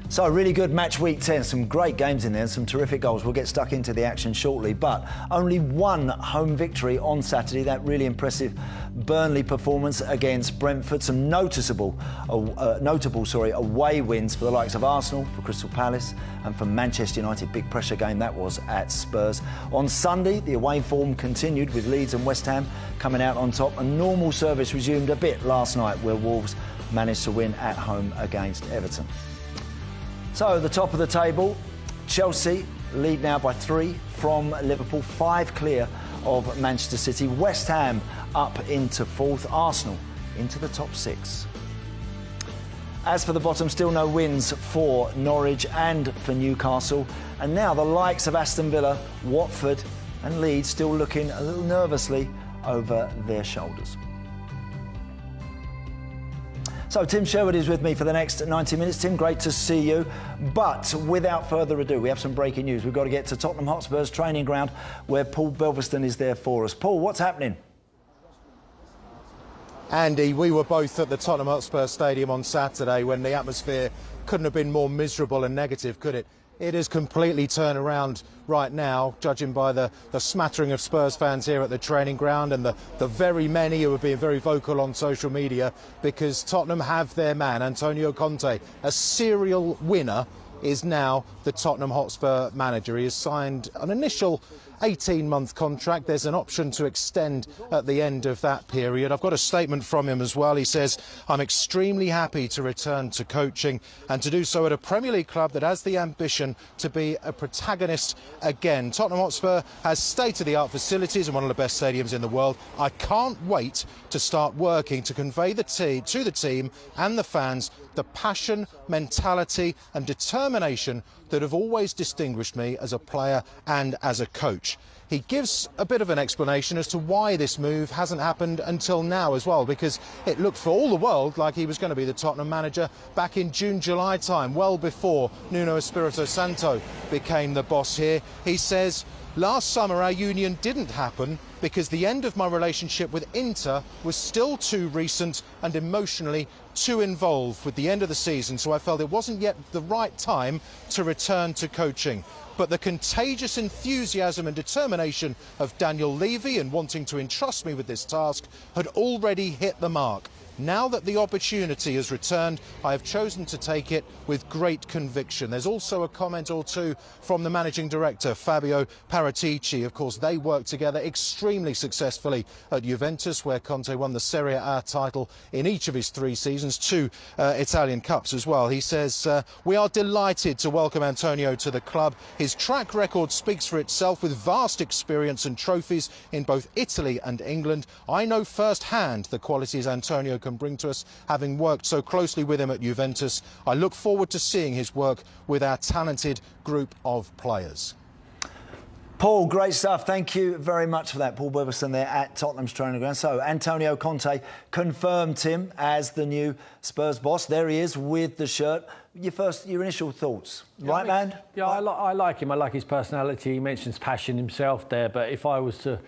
So, really good match week 10. Some great games in there and some terrific goals. We'll get stuck into the action shortly, but only one home victory on Saturday. That really impressive Burnley performance against Brentford. Some notable away wins for the likes of Arsenal, for Crystal Palace, and for Manchester United. Big pressure game that was at Spurs. On Sunday, the away form continued with Leeds and West Ham coming out on top. And normal service resumed a bit last night, where Wolves managed to win at home against Everton. So, the top of the table, Chelsea lead now by 3 from Liverpool, 5 clear of Manchester City. West Ham up into 4th, Arsenal into the top 6. As for the bottom, still no wins for Norwich and for Newcastle. And now the likes of Aston Villa, Watford and Leeds still looking a little nervously over their shoulders. So Tim Sherwood is with me for the next 90 minutes. Tim, great to see you. But without further ado, we have some breaking news. We've got to get to Tottenham Hotspur's training ground, where Paul Belveston is there for us. Paul, what's happening? Andy, we were both at the Tottenham Hotspur Stadium on Saturday when the atmosphere couldn't have been more miserable and negative, could it? It has completely turned around right now, judging by the smattering of Spurs fans here at the training ground and the very many who are being very vocal on social media, because Tottenham have their man, Antonio Conte, a serial winner, is now the Tottenham Hotspur manager. He has signed an initial 18-month contract. There's an option to extend at the end of that period. I've got a statement from him as well. He says, "I'm extremely happy to return to coaching and to do so at a Premier League club that has the ambition to be a protagonist again." Tottenham Hotspur has state-of-the-art facilities and one of the best stadiums in the world. "I can't wait to start working to convey to the team and the fans the passion, mentality and determination that have always distinguished me as a player and as a coach." He gives a bit of an explanation as to why this move hasn't happened until now as well, because it looked for all the world like he was going to be the Tottenham manager back in June, July time, well before Nuno Espirito Santo became the boss here. He says, "Last summer our union didn't happen because the end of my relationship with Inter was still too recent and emotionally too involved with the end of the season, so I felt it wasn't yet the right time to return to coaching. But the contagious enthusiasm and determination of Daniel Levy in wanting to entrust me with this task had already hit the mark. Now that the opportunity has returned, I have chosen to take it with great conviction." There's also a comment or two from the managing director, Fabio Paratici. Of course, they worked together extremely successfully at Juventus, where Conte won the Serie A title in each of his 3 seasons, 2 Italian Cups as well. He says, "We are delighted to welcome Antonio to the club. His track record speaks for itself, with vast experience and trophies in both Italy and England. I know firsthand the qualities Antonio can bring to us, having worked so closely with him at Juventus. I look forward to seeing his work with our talented group of players." Paul, great stuff. Thank you very much for that. Paul Belveston there at Tottenham's training ground. So, Antonio Conte confirmed, Tim, as the new Spurs boss. There he is with the shirt. Your initial thoughts, right, man? Yeah, I like him. I like his personality. He mentions passion himself there, but if I was to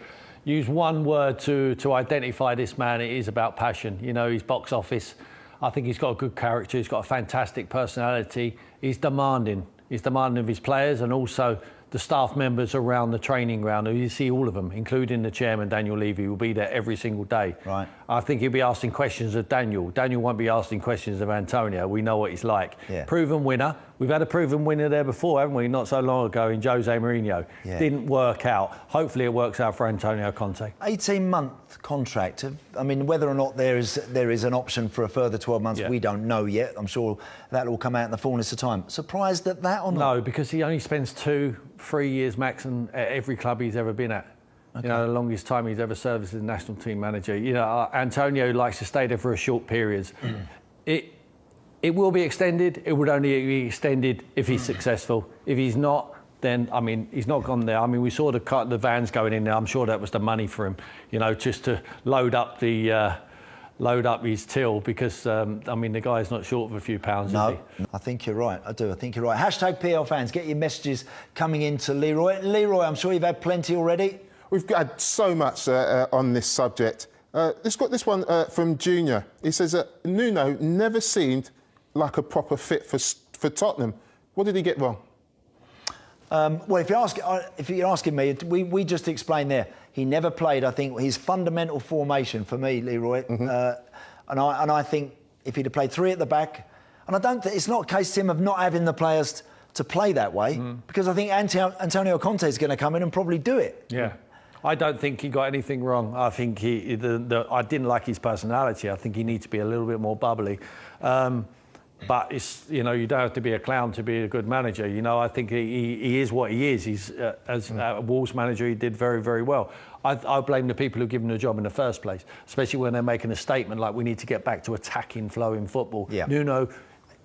use one word to identify this man, it is about passion. You know, his box office. I think he's got a good character. He's got a fantastic personality. He's demanding. He's demanding of his players and also the staff members around the training ground. You see all of them, including the chairman, Daniel Levy, will be there every single day. Right. I think he'll be asking questions of Daniel. Daniel won't be asking questions of Antonio. We know what he's like. Yeah. Proven winner. We've had a proven winner there before, haven't we? Not so long ago in Jose Mourinho. Yeah. Didn't work out. Hopefully it works out for Antonio Conte. 18-month contract. I mean, whether or not there is an option for a further 12 months, we don't know yet. I'm sure that'll all come out in the fullness of time. Surprised at that or not? No, because he only spends 2-3 years max at every club he's ever been at. Okay. You know, the longest time he's ever served as the national team manager. You know, Antonio likes to stay there for a short period. It will be extended. It would only be extended if he's successful. If he's not, then, I mean, he's not gone there. I mean, we saw the vans going in there. I'm sure that was the money for him, you know, just to load up his till, because, I mean, the guy's not short of a few pounds, is he? I think you're right. I do. I think you're right. Hashtag PL fans, get your messages coming in to Leroy. Leroy, I'm sure you've had plenty already. We've had so much on this subject. Let's got this one from Junior. He says that Nuno never seemed like a proper fit for for Tottenham. What did he get wrong? Well, if you're asking me, we just explained there. He never played, I think, his fundamental formation for me, Leroy. And I think if he'd have played three at the back, and I don't think it's not a case, Tim, of not having the players to play that way, because I think Antonio Conte is going to come in and probably do it. Yeah. I don't think he got anything wrong. I think I didn't like his personality. I think he needs to be a little bit more bubbly. But it's, you know, you don't have to be a clown to be a good manager. You know, I think he is what he is. He's as a Wolves manager, he did very, very well. I blame the people who give him the job in the first place, especially when they're making a statement like we need to get back to attacking, flowing football. Yeah. Nuno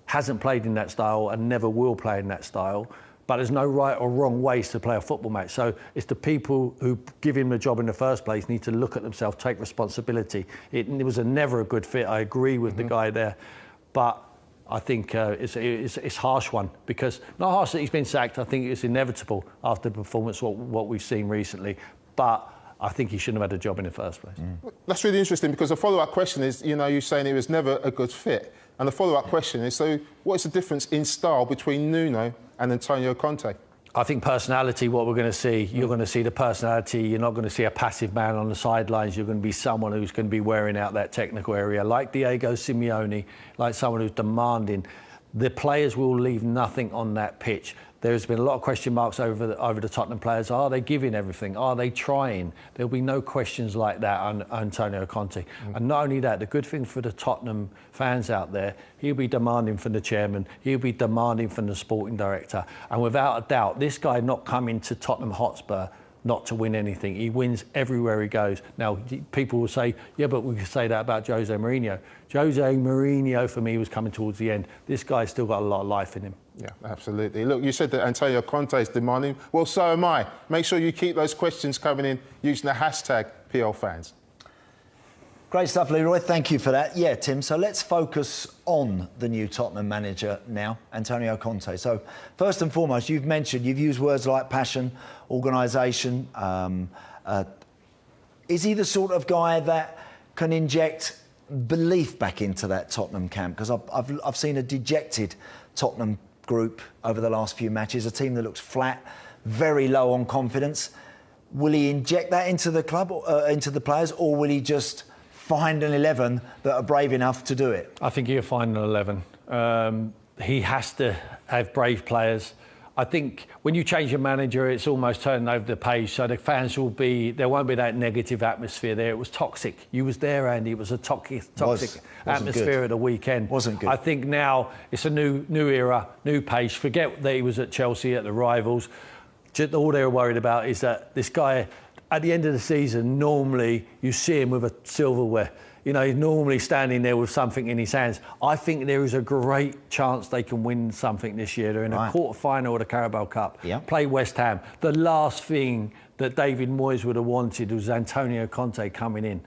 hasn't played in that style and never will play in that style. But there's no right or wrong ways to play a football match. So it's the people who give him the job in the first place need to look at themselves, take responsibility. It was never a good fit. I agree with the guy there, but I think it's a harsh one, because not harsh that he's been sacked. I think it's inevitable after the performance what we've seen recently. But I think he shouldn't have had a job in the first place. That's really interesting, because the follow-up question is, you know, you're saying it was never a good fit. And the follow-up question is, so what is the difference in style between Nuno and Antonio Conte? I think personality, what we're going to see, you're going to see the personality. You're not going to see a passive man on the sidelines. You're going to be someone who's going to be wearing out that technical area, like Diego Simeone, like someone who's demanding. The players will leave nothing on that pitch. There's been a lot of question marks over the Tottenham players. Are they giving everything? Are they trying? There'll be no questions like that on Antonio Conte. And not only that, the good thing for the Tottenham fans out there, he'll be demanding from the chairman, he'll be demanding from the sporting director. And without a doubt, this guy not coming to Tottenham Hotspur not to win anything. He wins everywhere he goes. Now, people will say, yeah, but we could say that about Jose Mourinho. Jose Mourinho, for me, was coming towards the end. This guy's still got a lot of life in him. Yeah, absolutely. Look, you said that Antonio Conte is demanding. Well, so am I. Make sure you keep those questions coming in using the hashtag PLFans. Great stuff, Leroy. Thank you for that. Yeah, Tim, so let's focus on the new Tottenham manager now, Antonio Conte. So, first and foremost, you've used words like passion, organisation. Is he the sort of guy that can inject belief back into that Tottenham camp? Because I've seen a dejected Tottenham group over the last few matches, a team that looks flat, very low on confidence. Will he inject that into the club, into the players, or will he just find an 11 that are brave enough to do it? I think he'll find an 11. He has to have brave players. I think when you change your manager, it's almost turning over the page, so the fans will be, there won't be that negative atmosphere there. It was toxic. You was there, Andy. It was a toxic atmosphere at the weekend. Wasn't good. I think now it's a new era, new page. Forget that he was at Chelsea, at the rivals. Just all they were worried about is that this guy, at the end of the season, normally you see him with a silverware. You know, he's normally standing there with something in his hands. I think there is a great chance they can win something this year. They're in a quarter-final of the Carabao Cup. Play West Ham. The last thing that David Moyes would have wanted was Antonio Conte coming in.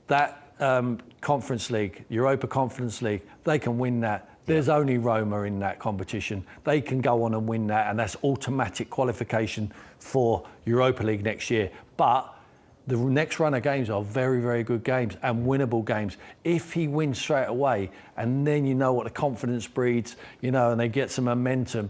That Conference League, Europa Conference League, they can win that. There's only Roma in that competition. They can go on and win that, and that's automatic qualification for Europa League next year. But the next run of games are very, very good games and winnable games. If he wins straight away, and then you know what the confidence breeds, you know, and they get some momentum,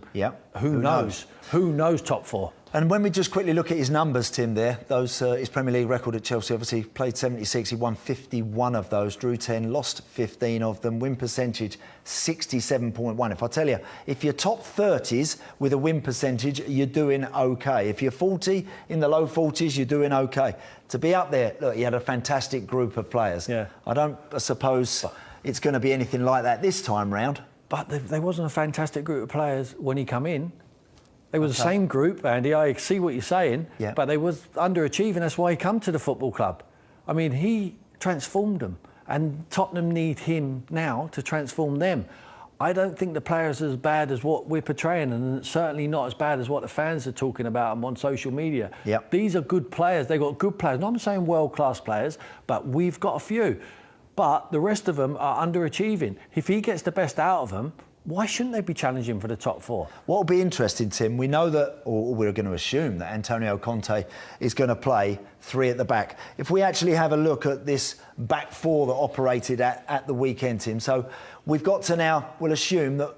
who knows? Who knows top four? And when we just quickly look at his numbers, Tim, there, those his Premier League record at Chelsea, obviously played 76, he won 51 of those, drew 10, lost 15 of them, win percentage 67.1. If I tell you, if you're top 30s with a win percentage, you're doing okay. If you're 40, in the low 40s, you're doing okay. To be up there, look, he had a fantastic group of players. Yeah. I suppose it's going to be anything like that this time round. But there wasn't a fantastic group of players when he come in. They were the same group, Andy. I see what you're saying, but they was underachieving. That's why he come to the football club. I mean, he transformed them, and Tottenham need him now to transform them. I don't think the players are as bad as what we're portraying, and certainly not as bad as what the fans are talking about them on social media. These are good players. They've got good players. Not I'm saying world-class players, but we've got a few. But the rest of them are underachieving. If he gets the best out of them, why shouldn't they be challenging for the top four? What will be interesting, Tim, we know that, or we're going to assume that Antonio Conte is going to play three at the back. If we actually have a look at this back four that operated at the weekend, Tim, so we've got to now, we'll assume that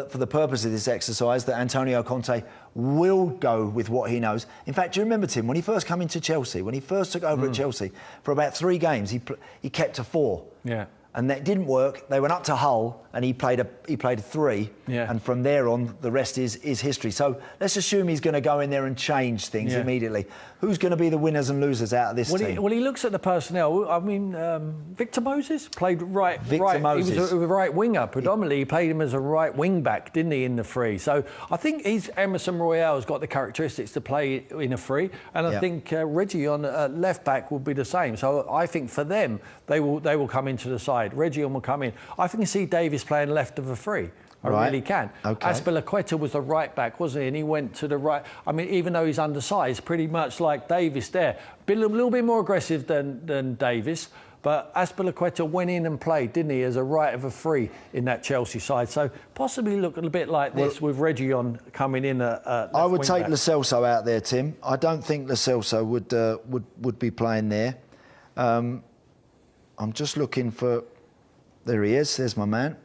for the purpose of this exercise, that Antonio Conte will go with what he knows. In fact, do you remember, Tim, when he first came into Chelsea, when he first took over at Chelsea, for about 3 games, he kept to 4. Yeah. And that didn't work. They went up to Hull, and he played a 3. Yeah. And from there on, the rest is history. So let's assume he's going to go in there and change things immediately. Who's going to be the winners and losers out of this team? He looks at the personnel. I mean, Victor Moses played right. Moses. He was a right winger predominantly. He played him as a right wing back, didn't he, in the 3? So I think Emerson Royale's got the characteristics to play in a 3, and I think Reggie on left back will be the same. So I think for them, they will come into the side. Reggie will come in. I can see Davis playing left of a 3. I really can. Okay. Azpilicueta was the right back, wasn't he? And he went to the right. I mean, even though he's undersized, pretty much like Davis there. A little bit more aggressive than Davis. But Azpilicueta went in and played, didn't he, as a right of a 3 in that Chelsea side. So possibly look a bit like this with Reggie on coming in at left I would take back. Lo Celso out there, Tim. I don't think Lo Celso would be playing there. I'm just looking for... There he is. There's my man.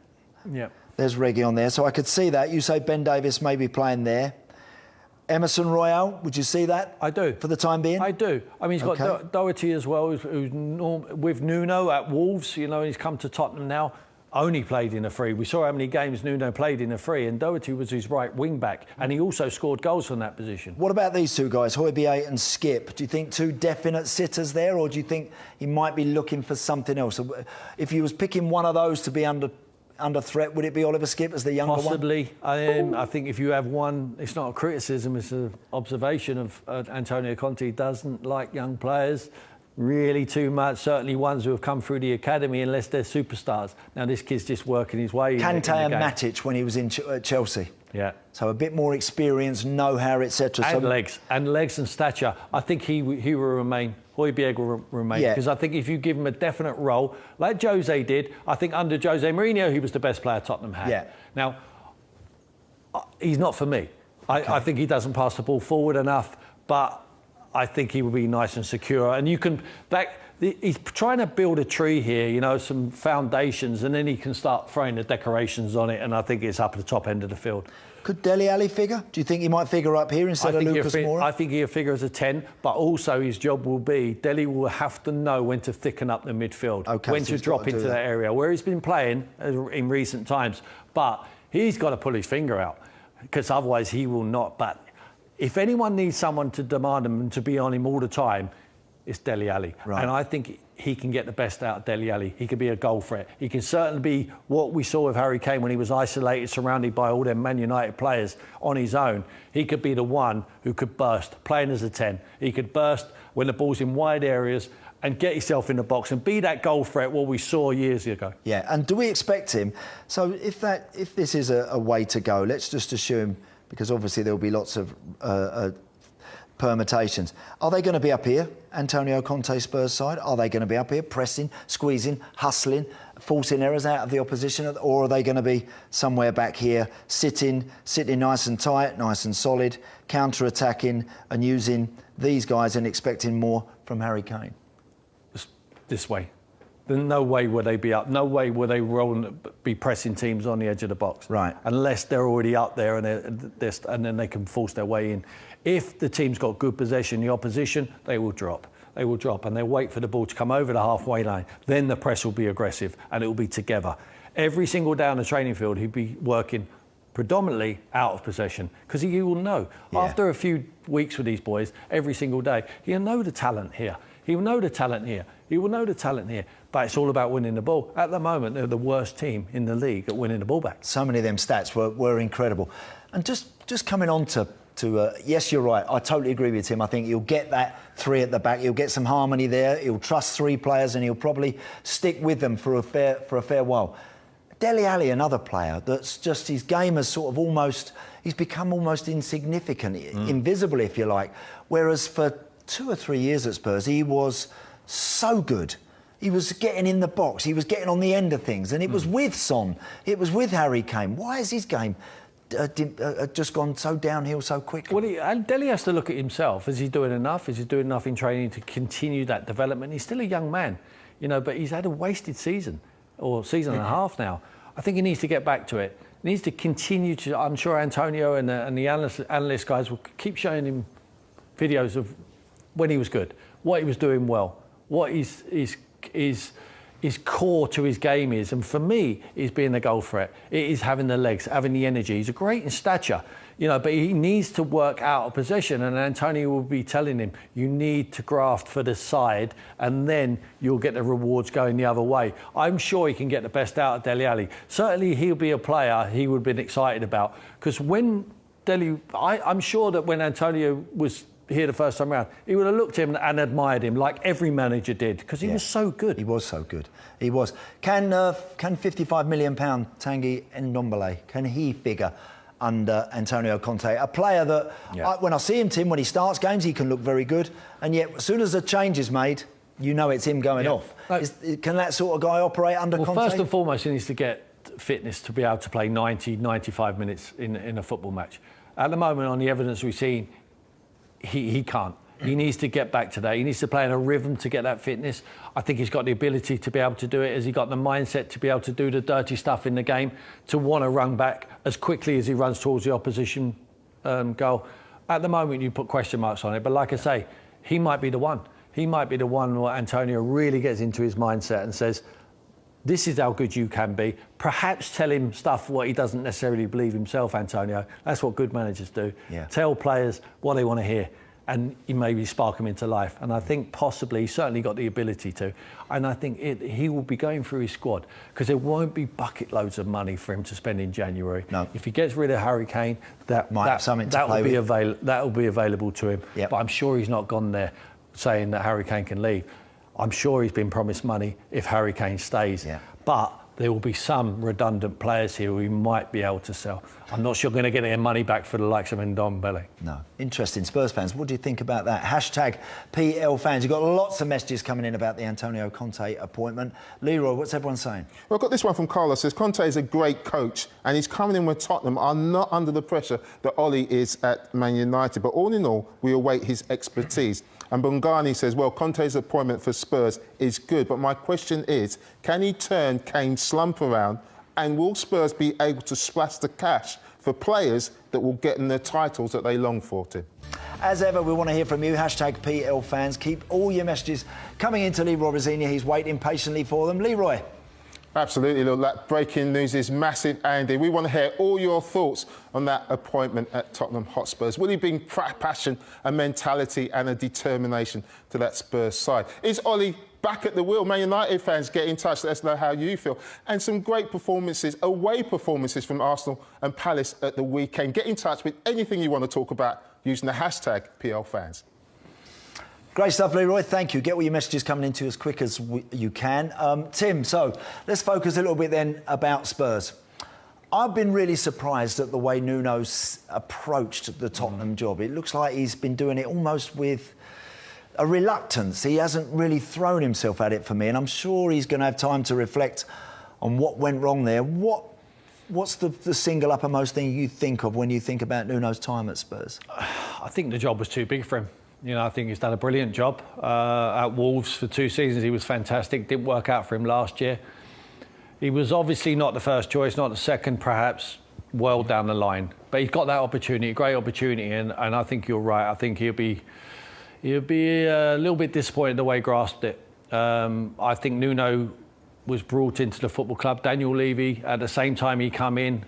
Yeah. There's Reggie on there. So I could see that. You say Ben Davis may be playing there. Emerson Royale, would you see that? I do. For the time being? I do. I mean, he's got Doherty as well, who's with Nuno at Wolves. You know, he's come to Tottenham now. Only played in a 3. We saw how many games Nuno played in a 3, and Doherty was his right wing back, and he also scored goals from that position. What about these 2 guys, Højbjerg and Skip? Do you think 2 definite sitters there, or do you think he might be looking for something else? If he was picking one of those to be under threat, would it be Oliver Skip as the younger Possibly. one? I think if you have one, it's not a criticism, it's an observation of Antonio Conte doesn't like young players really too much, certainly ones who have come through the academy, unless they're superstars. Now, this kid's just working his way. Kante and Matic when he was in Chelsea. Yeah. So a bit more experience, know-how, etc. And legs and stature. I think he will remain. Højbjerg will remain. Because I think if you give him a definite role, like Jose did, I think under Jose Mourinho, he was the best player Tottenham had. Yeah. Now, he's not for me. I think he doesn't pass the ball forward enough, but I think he will be nice and secure. And you can... He's trying to build a tree here, you know, some foundations, and then he can start throwing the decorations on it, and I think it's up at the top end of the field. Could Dele Alli figure? Do you think he might figure up here instead of Lucas Moura? I think he'll figure as a 10, but also his job will be, Dele will have to know when to thicken up the midfield, when to drop into that area, where he's been playing in recent times. But he's got to pull his finger out, because otherwise he will not. But if anyone needs someone to demand him and to be on him all the time, it's Dele Alli. Right. And I think he can get the best out of Dele Alli. He could be a goal threat. He can certainly be what we saw with Harry Kane when he was isolated, surrounded by all them Man United players on his own. He could be the one who could burst, playing as a 10. He could burst when the ball's in wide areas and get himself in the box and be that goal threat what we saw years ago. Yeah, and do we expect him... So if this is a way to go, let's just assume, because obviously there'll be lots of... permutations. Are they going to be up here, Antonio Conte Spurs side? Are they going to be up here pressing, squeezing, hustling, forcing errors out of the opposition? Or are they going to be somewhere back here, sitting nice and tight, nice and solid, counter-attacking and using these guys and expecting more from Harry Kane? This way. No way would they be up. No way would they be pressing teams on the edge of the box. Right. Unless they're already up there and then they can force their way in. If the team's got good possession, the opposition, they will drop. They will drop and they'll wait for the ball to come over the halfway line. Then the press will be aggressive and it will be together. Every single day on the training field, he'll be working predominantly out of possession, because he will know. Yeah. After a few weeks with these boys, every single day, he'll know the talent here. He will know the talent here. He will know the talent here. But it's all about winning the ball. At the moment, they're the worst team in the league at winning the ball back. So many of them stats were incredible. And just coming on to yes, you're right. I totally agree with Tim. I think he'll get that 3 at the back. He'll get some harmony there. He'll trust 3 players and he'll probably stick with them for a fair while. Dele Alli, another player that's just, his game has sort of he's become almost insignificant, invisible, if you like. Whereas for 2 or 3 years at Spurs, he was so good. He was getting in the box. He was getting on the end of things. And it was with Son. It was with Harry Kane. Why is his game just gone so downhill so quickly? Well, Dele has to look at himself. Is he doing enough? Is he doing enough in training to continue that development? He's still a young man, you know, but he's had a wasted season, or season and a half now. I think he needs to get back to it. He needs to continue to. I'm sure Antonio and the analyst guys will keep showing him videos of when he was good, what he was doing well, what his core to his game is. And for me, is being a goal threat. It is having the legs, having the energy. He's a great in stature, you know, but he needs to work out of possession. And Antonio will be telling him, you need to graft for the side, and then you'll get the rewards going the other way. I'm sure he can get the best out of Dele Alli. Certainly, he'll be a player he would have been excited about, because when I'm sure that when Antonio was here the first time around, he would have looked at him and admired him like every manager did, because he was so good. He was so good. He was. Can £55 million Tanguy Ndombele, can he figure under Antonio Conte? A player that, when I see him, Tim, when he starts games, he can look very good, and yet as soon as a change is made, you know it's him going off. Can that sort of guy operate under Conte? First and foremost, he needs to get fitness to be able to play 90, 95 minutes in a football match. At the moment, on the evidence we've seen, he can't. He needs to get back to that. He needs to play in a rhythm to get that fitness. I think he's got the ability to be able to do it. Has he got the mindset to be able to do the dirty stuff in the game, to want to run back as quickly as he runs towards the opposition goal? At the moment, you put question marks on it. But like I say, he might be the one. He might be the one where Antonio really gets into his mindset and says, this is how good you can be. Perhaps tell him stuff what he doesn't necessarily believe himself, Antonio. That's what good managers do. Tell players what they want to hear, and you maybe spark them into life. And I think possibly he's certainly got the ability to. And I think he will be going through his squad, because there won't be bucket loads of money for him to spend in January. No. If he gets rid of Harry Kane, that will be available to him. Yep. But I'm sure he's not gone there saying that Harry Kane can leave. I'm sure he's been promised money if Harry Kane stays. But there will be some redundant players here we might be able to sell. I'm not sure we're going to get their money back for the likes of Ndombele. No. Interesting. Spurs fans, what do you think about that? Hashtag PL fans. You've got lots of messages coming in about the Antonio Conte appointment. Leroy, what's everyone saying? Well, I've got this one from Carlos. Says Conte is a great coach, and he's coming in with Tottenham are not under the pressure that Ollie is at Man United. But all in all, we await his expertise. And Bungani says, well, Conte's appointment for Spurs is good, but my question is, can he turn Kane's slump around, and will Spurs be able to splash the cash for players that will get them the titles that they long for, Tim? As ever, we want to hear from you. Hashtag PL fans. Keep all your messages coming into Leroy Rosini. He's waiting patiently for them. Leroy. Absolutely, look, that breaking news is massive, Andy. We want to hear all your thoughts on that appointment at Tottenham Hotspurs. Will he bring passion, a mentality and a determination to that Spurs side? Is Ollie back at the wheel? Man United fans, get in touch, let us know how you feel. And some great performances, away performances from Arsenal and Palace at the weekend. Get in touch with anything you want to talk about using the hashtag PLFans. Great stuff, Leroy. Thank you. Get all your messages coming into as quick as you can. Tim, so let's focus a little bit then about Spurs. I've been really surprised at the way Nuno's approached the Tottenham job. It looks like he's been doing it almost with a reluctance. He hasn't really thrown himself at it for me, and I'm sure he's going to have time to reflect on what went wrong there. What's the single uppermost thing you think of when you think about Nuno's time at Spurs? I think the job was too big for him. You know, I think he's done a brilliant job at Wolves for 2 seasons. He was fantastic. Didn't work out for him last year. He was obviously not the first choice, not the second, perhaps, well down the line. But he's got that opportunity, great opportunity, and I think you're right. I think he'll be a little bit disappointed the way he grasped it. I think Nuno was brought into the football club. Daniel Levy, at the same time he come in,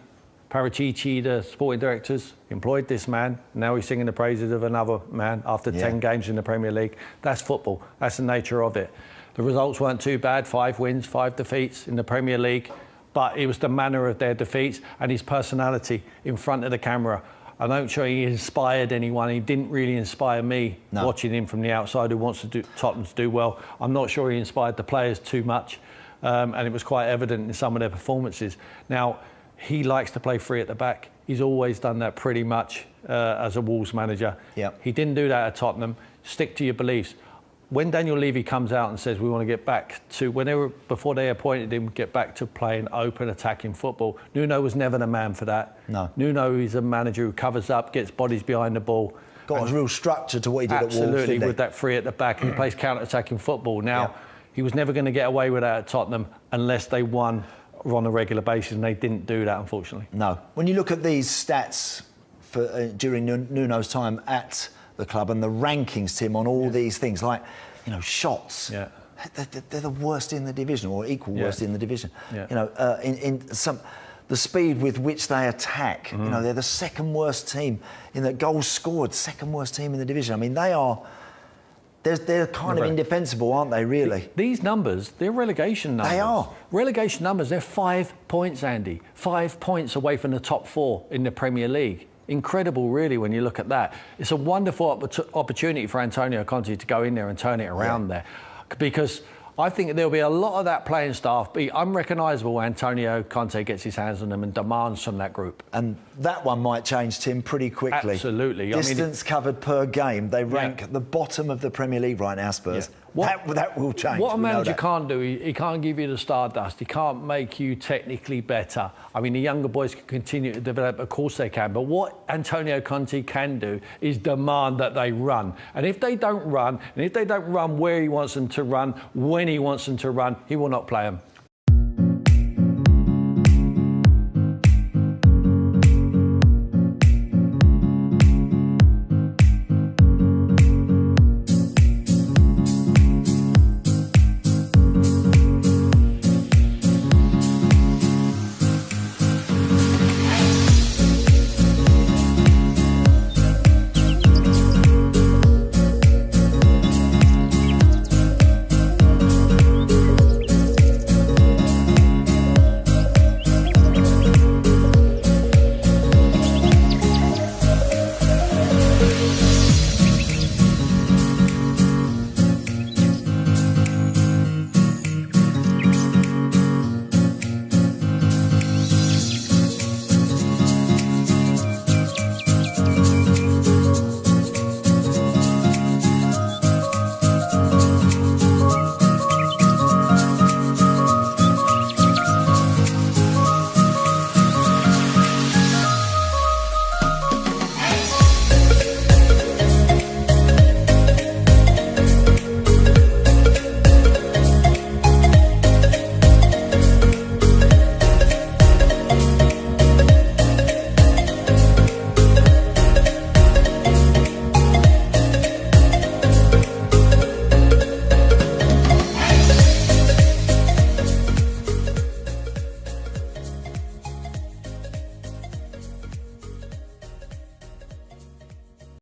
Paratici, the sporting directors, employed this man. Now he's singing the praises of another man after 10 games in the Premier League. That's football. That's the nature of it. The results weren't too bad, 5 wins, 5 defeats in the Premier League. But it was the manner of their defeats and his personality in front of the camera. I'm not sure he inspired anyone. He didn't really inspire me watching him from the outside who wants Tottenham to do well. I'm not sure he inspired the players too much. And it was quite evident in some of their performances. Now, he likes to play free at the back. He's always done that pretty much as a Wolves manager. He didn't do that at Tottenham. Stick to your beliefs. When Daniel Levy comes out and says we want to get back to, before they appointed him, get back to playing open attacking football, Nuno was never the man for that. No. Nuno is a manager who covers up, gets bodies behind the ball. Got a real structure to what he did at Wolves. Absolutely, with that free at the back, and he plays counter-attacking football. Now, he was never going to get away with that at Tottenham unless they won on a regular basis, and they didn't do that, unfortunately. No. When you look at these stats for during Nuno's time at the club and the rankings, Tim, on all these things, like, you know, shots. Yeah. They're the worst in the division, or equal worst in the division. Yeah. You know, in some, the speed with which they attack. You know, they're the second worst team in the goals scored. Second worst team in the division. I mean, they are. They're kind of indefensible, aren't they? Really. These numbers, they're relegation numbers. They are relegation numbers. They're 5 points, Andy. 5 points away from the top 4 in the Premier League. Incredible, really, when you look at that. It's a wonderful opportunity for Antonio Conte to go in there and turn it around there, because I think there'll be a lot of that playing staff be unrecognisable when Antonio Conte gets his hands on them and demands from that group. And that one might change, Tim, pretty quickly. Absolutely. Distance covered per game, they rank at the bottom of the Premier League right now, Spurs. That will change. What a manager can't do, he can't give you the stardust. He can't make you technically better. I mean, the younger boys can continue to develop, of course they can. But what Antonio Conte can do is demand that they run. And if they don't run, and if they don't run where he wants them to run, when he wants them to run, he will not play them.